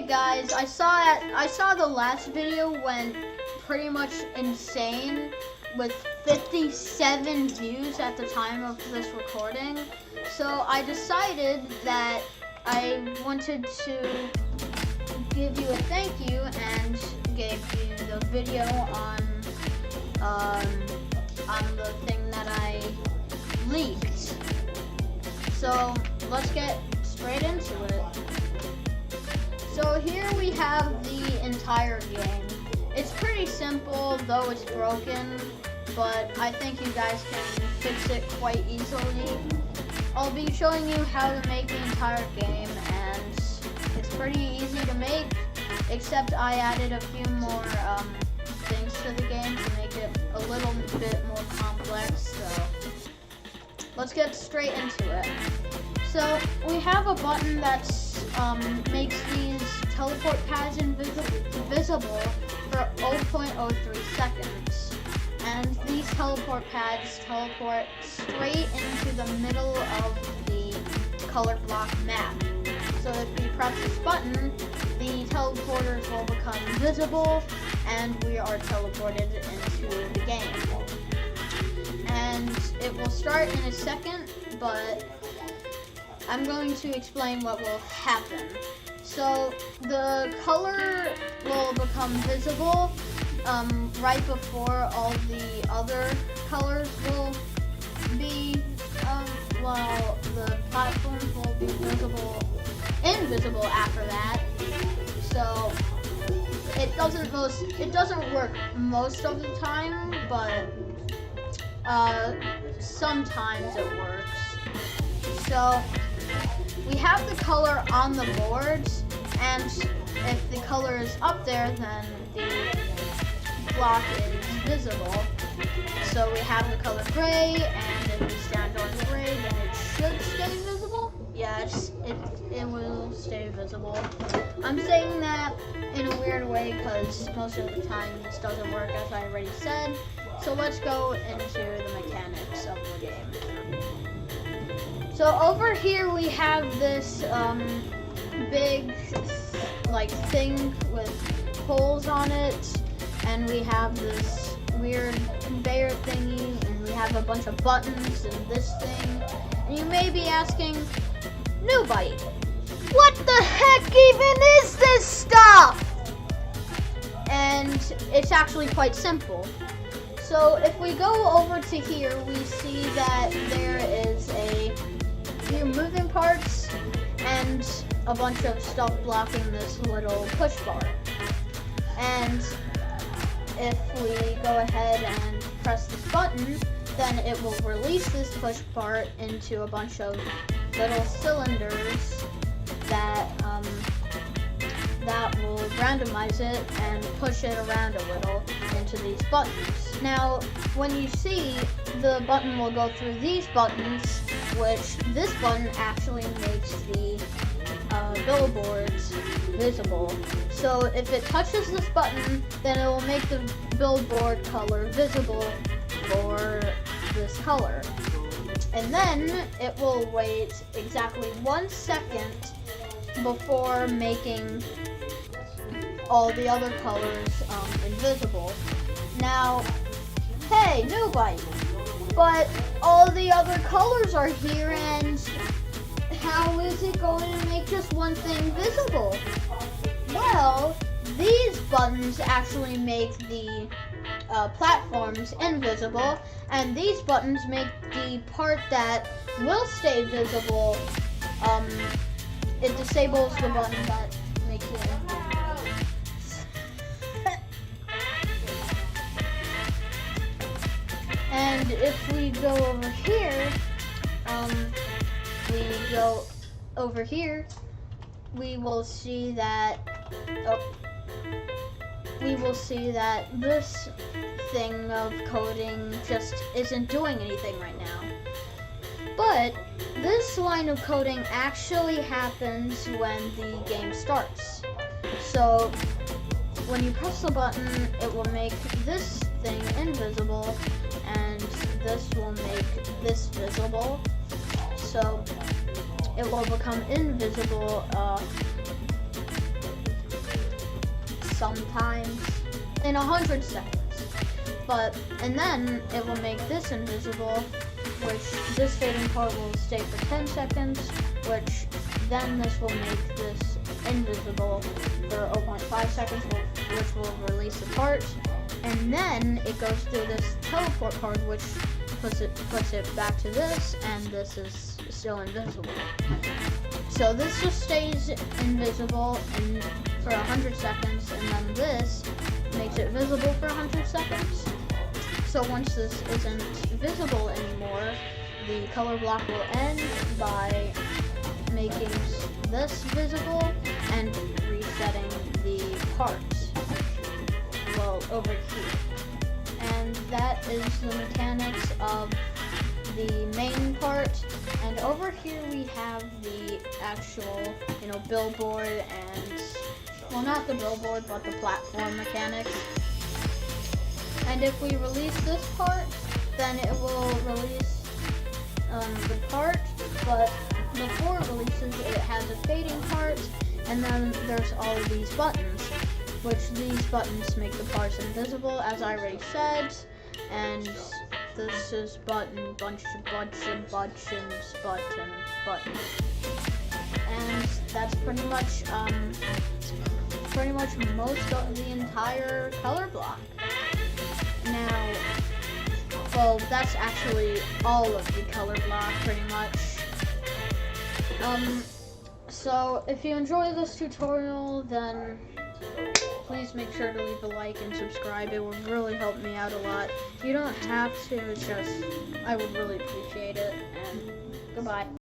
Okay guys, I saw the last video went pretty much insane with 57 views at the time of this recording. So I decided that I wanted to give you a thank you and gave you the video on the thing that I leaked. So let's get straight into it. So here we have the entire game. It's pretty simple, though it's broken, but I think you guys can fix it quite easily. I'll be showing you how to make the entire game, and it's pretty easy to make, except I added a few more things to the game to make it a little bit more complex, so let's get straight into it. So we have a button that makes these teleport pads invisible for 0.03 seconds. And these teleport pads teleport straight into the middle of the color block map. So if we press this button, the teleporters will become visible and we are teleported into the game. And it will start in a second, but I'm going to explain what will happen. So the color will become visible right before all the other colors will be, well, the platforms will be invisible after that. So it doesn't work most of the time, but sometimes it works. So we have the color on the boards, and if the color is up there, then the block is visible. So we have the color gray, and if we stand on gray, then it should stay visible. Yeah, it will stay visible. I'm saying that in a weird way because most of the time this doesn't work, as I already said. So let's go into the mechanics of the game. So over here we have this big thing with holes on it, and we have this weird conveyor thingy, and we have a bunch of buttons and this thing. And you may be asking, nobody, what the heck even is this stuff? And it's actually quite simple. So if we go over to here, we see that there is a few moving parts and a bunch of stuff blocking this little push bar. And if we go ahead and press this button, then it will release this push part into a bunch of little cylinders that will randomize it and push it around a little into these buttons. Now, when you see the button will go through these buttons, which this button actually makes the billboards visible. So if it touches this button, then it will make the billboard color visible for this color. And then it will wait exactly 1 second before making all the other colors invisible. Now, hey, nobody, but all the other colors are here, and how is it going to make just one thing visible? Well, these buttons actually make the platforms invisible, and these buttons make the part that will stay visible, it disables the button that makes it invisible. And if we go over here, we will see that this thing of coding just isn't doing anything right now. But this line of coding actually happens when the game starts. So when you press the button, it will make this thing invisible, and this will make this visible. So it will become invisible sometimes in 100 seconds. And then it will make this invisible, which this fading part will stay for 10 seconds, which then this will make this invisible for 0.5 seconds, which will release the part. And then it goes through this teleport card, which puts it back to this, and this is still invisible. So this just stays invisible for 100 seconds, and then this makes it visible for 100 seconds. So once this isn't visible anymore, the color block will end by making this visible and resetting the parts. Well, over here. And that is the mechanics of the main part. And over here we have the actual, billboard and, well, not the billboard, but the platform mechanics. And if we release this part, then it will release the part, but before it releases, it has a fading part, and then there's all of these buttons, which these buttons make the parts invisible, as I already said, and this is button, bunch, buttons. And that's pretty much most of the entire color block. Now, well, that's actually all of the color block, pretty much. So if you enjoy this tutorial, then please make sure to leave a like and subscribe. It would really help me out a lot. You don't have to, it's just, I would really appreciate it, and goodbye.